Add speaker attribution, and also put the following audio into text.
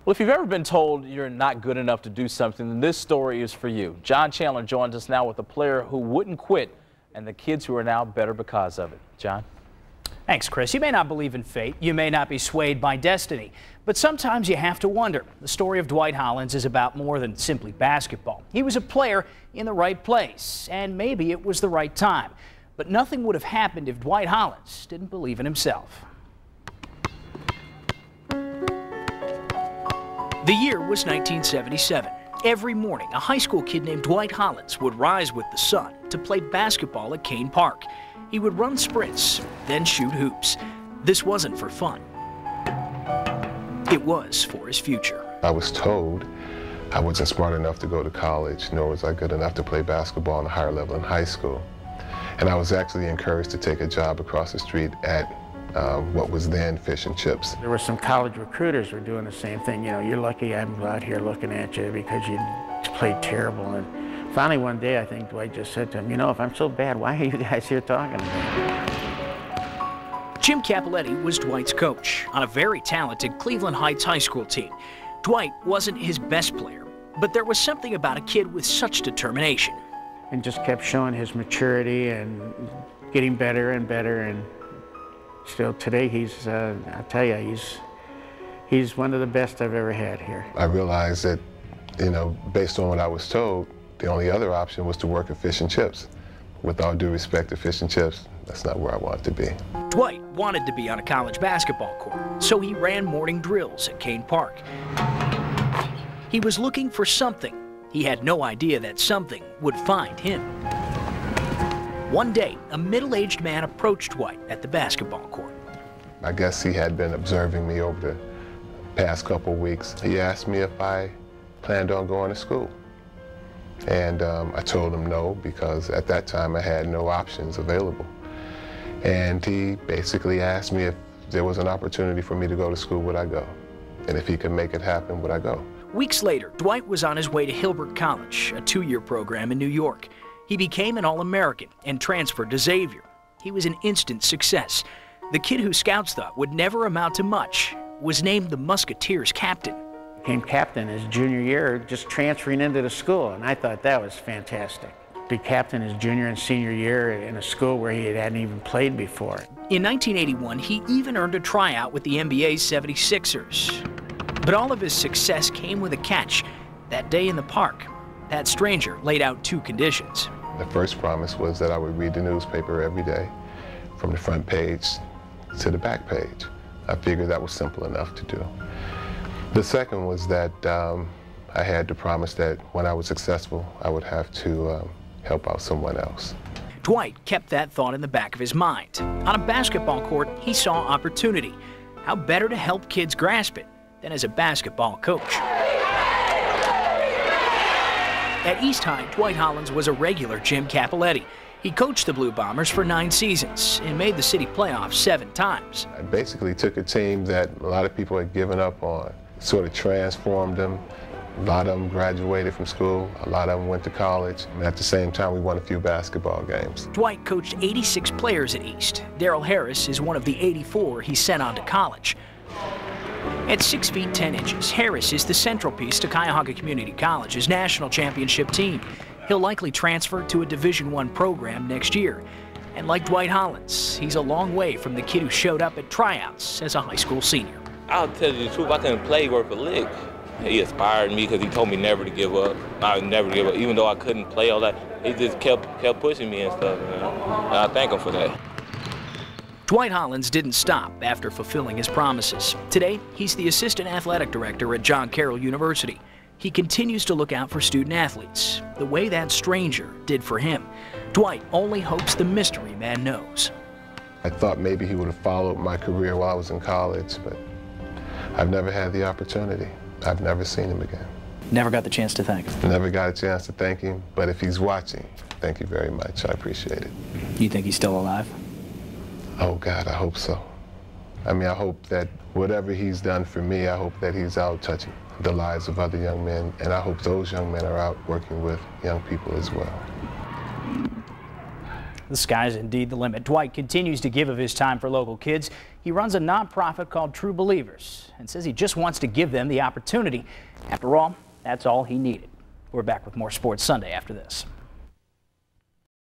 Speaker 1: Well, if you've ever been told you're not good enough to do something, then this story is for you. John Chandler joins us now with a player who wouldn't quit and the kids who are now better because of it. John?
Speaker 2: Thanks, Chris. You may not believe in fate. You may not be swayed by destiny. But sometimes you have to wonder. The story of Dwight Hollins is about more than simply basketball. He was a player in the right place, and maybe it was the right time. But nothing would have happened if Dwight Hollins didn't believe in himself. The year was 1977. Every morning, a high school kid named Dwight Hollins would rise with the sun to play basketball at Kane Park. He would run sprints, then shoot hoops. This wasn't for fun. It was for his future.
Speaker 3: I was told I wasn't smart enough to go to college, nor was I good enough to play basketball on a higher level in high school. And I was actually encouraged to take a job across the street at what was then Fish and Chips.
Speaker 4: There were some college recruiters who were doing the same thing. You know, you're lucky I'm out here looking at you because you played terrible. And finally one day I think Dwight just said to him, you know, if I'm so bad, why are you guys here talking to me?
Speaker 2: Jim Capoletti was Dwight's coach on a very talented Cleveland Heights high school team. Dwight wasn't his best player, but there was something about a kid with such determination.
Speaker 4: And just kept showing his maturity and getting better and better. And still today he's, I'll tell you, he's one of the best I've ever had here.
Speaker 3: I realized that, you know, based on what I was told, the only other option was to work at Fish and Chips. With all due respect to Fish and Chips, that's not where I wanted to be.
Speaker 2: Dwight wanted to be on a college basketball court, so he ran morning drills at Kane Park. He was looking for something. He had no idea that something would find him. One day, a middle-aged man approached Dwight at the basketball court.
Speaker 3: I guess he had been observing me over the past couple weeks. He asked me if I planned on going to school. And I told him no, because at that time I had no options available. And he basically asked me if there was an opportunity for me to go to school, would I go? And if he could make it happen, would I go?
Speaker 2: Weeks later, Dwight was on his way to Hilbert College, a 2-year program in New York. He became an All-American and transferred to Xavier. He was an instant success. The kid who scouts thought would never amount to much was named the Musketeers captain.
Speaker 4: Became captain his junior year, just transferring into the school, and I thought that was fantastic. Be captain his junior and senior year in a school where he hadn't even played before.
Speaker 2: In 1981, he even earned a tryout with the NBA's 76ers. But all of his success came with a catch. That day in the park, that stranger laid out 2 conditions.
Speaker 3: The first promise was that I would read the newspaper every day, from the front page to the back page. I figured that was simple enough to do. The second was that I had to promise that when I was successful, I would have to help out someone else.
Speaker 2: Dwight kept that thought in the back of his mind. On a basketball court, he saw opportunity. How better to help kids grasp it than as a basketball coach? At East High, Dwight Hollins was a regular Jim Capoletti. He coached the Blue Bombers for 9 seasons and made the city playoffs 7 times.
Speaker 3: I basically took a team that a lot of people had given up on, sort of transformed them. A lot of them graduated from school, a lot of them went to college, and at the same time we won a few basketball games.
Speaker 2: Dwight coached 86 players at East. Darrell Harris is one of the 84 he sent on to college. At 6 feet 10 inches, Harris is the centerpiece to Cuyahoga Community College's national championship team. He'll likely transfer to a Division I program next year. And like Dwight Hollins, he's a long way from the kid who showed up at tryouts as a high school senior.
Speaker 5: I'll tell you the truth, I couldn't play worth a lick. He inspired me because he told me never to give up. I would never give up, even though I couldn't play all that. He just kept pushing me and stuff, you know? And I thank him for that.
Speaker 2: Dwight Hollins didn't stop after fulfilling his promises. Today, he's the assistant athletic director at John Carroll University. He continues to look out for student athletes, the way that stranger did for him. Dwight only hopes the mystery man knows.
Speaker 3: I thought maybe he would have followed my career while I was in college, but I've never had the opportunity. I've never seen him again.
Speaker 2: Never got the chance to thank him?
Speaker 3: Never got a chance to thank him, but if he's watching, thank you very much. I appreciate it.
Speaker 2: You think he's still alive?
Speaker 3: Oh, God, I hope so. I mean, I hope that whatever he's done for me, I hope that he's out touching the lives of other young men, and I hope those young men are out working with young people as well.
Speaker 2: The sky's indeed the limit. Dwight continues to give of his time for local kids. He runs a nonprofit called True Believers and says he just wants to give them the opportunity. After all, that's all he needed. We're back with more Sports Sunday after this.